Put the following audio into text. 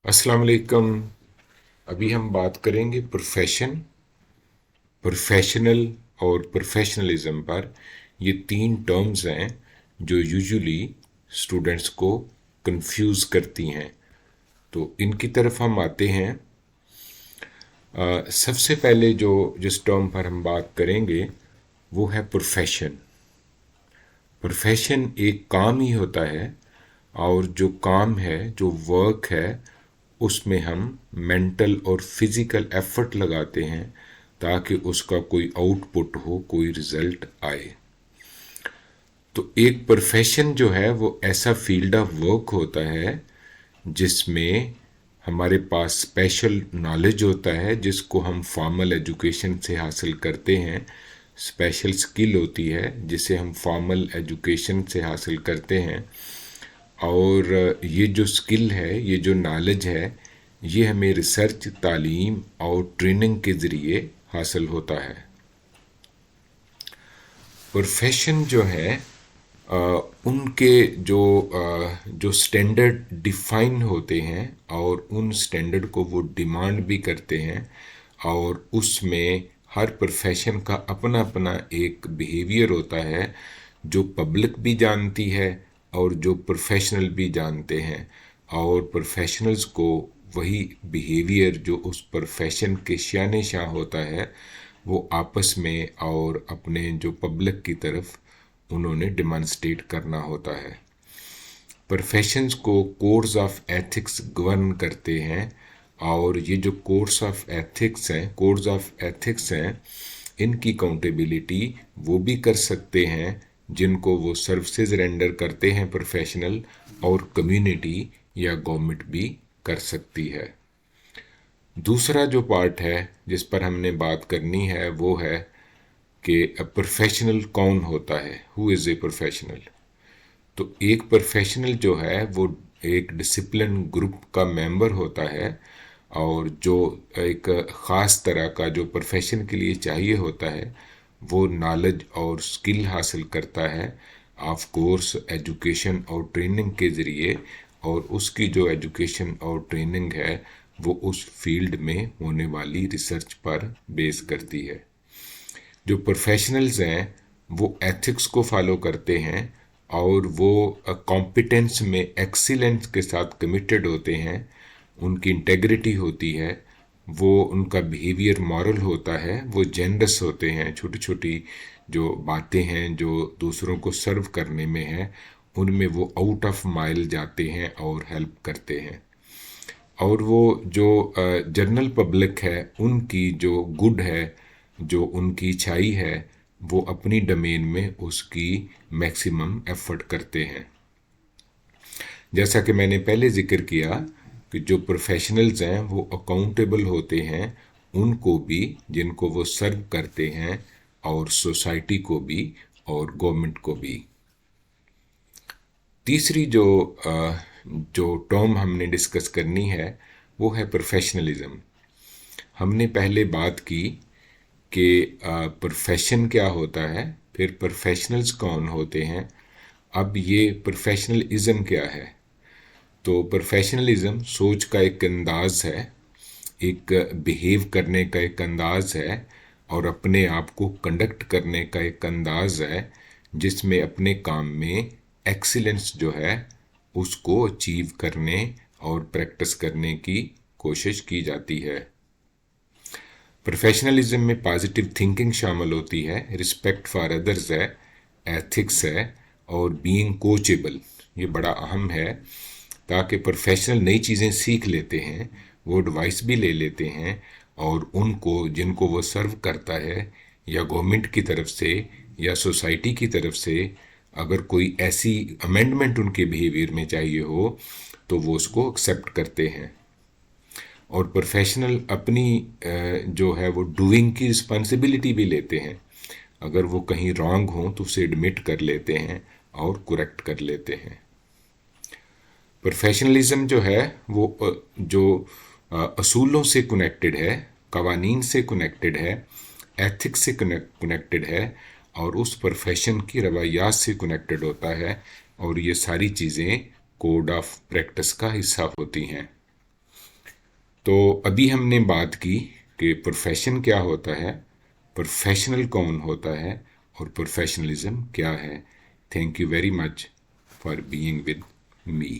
अस्सलाम वालेकुम। अभी हम बात करेंगे प्रोफेशनल और प्रोफेशनलिज्म पर। ये तीन टर्म्स हैं जो यूजुअली स्टूडेंट्स को कंफ्यूज करती हैं। तो इनकी तरफ हम आते हैं। सबसे पहले जिस टर्म पर हम बात करेंगे वो है प्रोफेशन। प्रोफेशन एक काम ही होता है, और जो काम है, जो वर्क है, उसमें हम मेंटल और फिजिकल एफर्ट लगाते हैं ताकि उसका कोई आउटपुट हो, कोई रिजल्ट आए। तो एक प्रोफेशन जो है वो ऐसा फील्ड ऑफ वर्क होता है जिसमें हमारे पास स्पेशल नॉलेज होता है जिसको हम फॉर्मल एजुकेशन से हासिल करते हैं। स्पेशल स्किल होती है जिसे हम फॉर्मल एजुकेशन से हासिल करते हैं। और ये जो स्किल है, ये जो नॉलेज है, ये हमें रिसर्च, तालीम और ट्रेनिंग के ज़रिए हासिल होता है। प्रोफेशन जो है अ, उनके जो स्टैंडर्ड डिफाइन होते हैं और उन स्टैंडर्ड को वो डिमांड भी करते हैं, और उसमें हर प्रोफेशन का अपना अपना एक बिहेवियर होता है जो पब्लिक भी जानती है और जो प्रोफेशनल भी जानते हैं। और प्रोफेशनल्स को वही बिहेवियर जो उस प्रोफेशन के शान शाह होता है वो आपस में और अपने जो पब्लिक की तरफ उन्होंने डिमॉन्स्ट्रेट करना होता है। प्रोफेशंस को कोड्स ऑफ एथिक्स गवर्न करते हैं, और ये जो कोड्स ऑफ एथिक्स हैं, इनकी काउंटेबिलिटी वो भी कर सकते हैं जिनको वो सर्विसेज रेंडर करते हैं प्रोफेशनल, और कम्युनिटी या गवर्नमेंट भी कर सकती है। दूसरा जो पार्ट है जिस पर हमने बात करनी है वो है कि प्रोफेशनल कौन होता है, हु इज़ ए प्रोफेशनल। तो एक प्रोफेशनल जो है वो एक डिसिप्लिन ग्रुप का मेंबर होता है, और जो एक ख़ास तरह का जो प्रोफेशन के लिए चाहिए होता है वो नॉलेज और स्किल हासिल करता है ऑफ कोर्स एजुकेशन और ट्रेनिंग के ज़रिए। और उसकी जो एजुकेशन और ट्रेनिंग है वो उस फील्ड में होने वाली रिसर्च पर बेस करती है। जो प्रोफेशनल्स हैं वो एथिक्स को फॉलो करते हैं, और वो कॉम्पिटेंस में एक्सीलेंस के साथ कमिटेड होते हैं। उनकी इंटेग्रिटी होती है, वो उनका बिहेवियर मॉरल होता है, वो जेनरस होते हैं। छोटी छोटी जो बातें हैं जो दूसरों को सर्व करने में है उनमें वो आउट ऑफ माइल जाते हैं और हेल्प करते हैं। और वो जो जनरल पब्लिक है उनकी जो गुड है, जो उनकी अच्छाई है, वो अपनी डोमेन में उसकी मैक्सिमम एफर्ट करते हैं। जैसा कि मैंने पहले जिक्र किया कि जो प्रोफेशनल्स हैं वो अकाउंटेबल होते हैं उनको भी जिनको वो सर्व करते हैं, और सोसाइटी को भी और गवर्नमेंट को भी। तीसरी जो टर्म हमने डिस्कस करनी है वो है प्रोफेशनलिज्म। हमने पहले बात की कि प्रोफेशन क्या होता है, फिर प्रोफेशनल्स कौन होते हैं, अब ये प्रोफेशनलिज्म क्या है। तो प्रोफेशनलिज्म सोच का एक अंदाज है, एक बिहेव करने का एक अंदाज है, और अपने आप को कंडक्ट करने का एक अंदाज है जिसमें अपने काम में एक्सीलेंस जो है उसको अचीव करने और प्रैक्टिस करने की कोशिश की जाती है। प्रोफेशनलिज्म में पॉजिटिव थिंकिंग शामिल होती है, रिस्पेक्ट फॉर अदर्स है, एथिक्स है, और बीइंग कोचेबल। ये बड़ा अहम है ताकि प्रोफेशनल नई चीज़ें सीख लेते हैं, वो एडवाइस भी ले लेते हैं, और उनको जिनको वो सर्व करता है या गवर्नमेंट की तरफ से या सोसाइटी की तरफ से अगर कोई ऐसी अमेंडमेंट उनके बिहेवियर में चाहिए हो तो वो उसको एक्सेप्ट करते हैं। और प्रोफेशनल अपनी जो है वो डूइंग की रिस्पॉन्सिबिलिटी भी लेते हैं। अगर वो कहीं रॉन्ग हो तो उसे एडमिट कर लेते हैं और करेक्ट कर लेते हैं। प्रोफेशनलिज्म जो है वो जो असूलों से कनेक्टेड है, कवानीन से कनेक्टेड है, एथिक्स से कनेक्टेड है, और उस प्रोफेशन की रवायात से कनेक्टेड होता है, और ये सारी चीज़ें कोड ऑफ प्रैक्टिस का हिस्सा होती हैं। تو ابھی ہم نے بات کی کہ پروفیشن کیا ہوتا ہے، پروفیشنل کون ہوتا ہے، اور پروفیشنلزم کیا ہے. Thank you very much for being with me.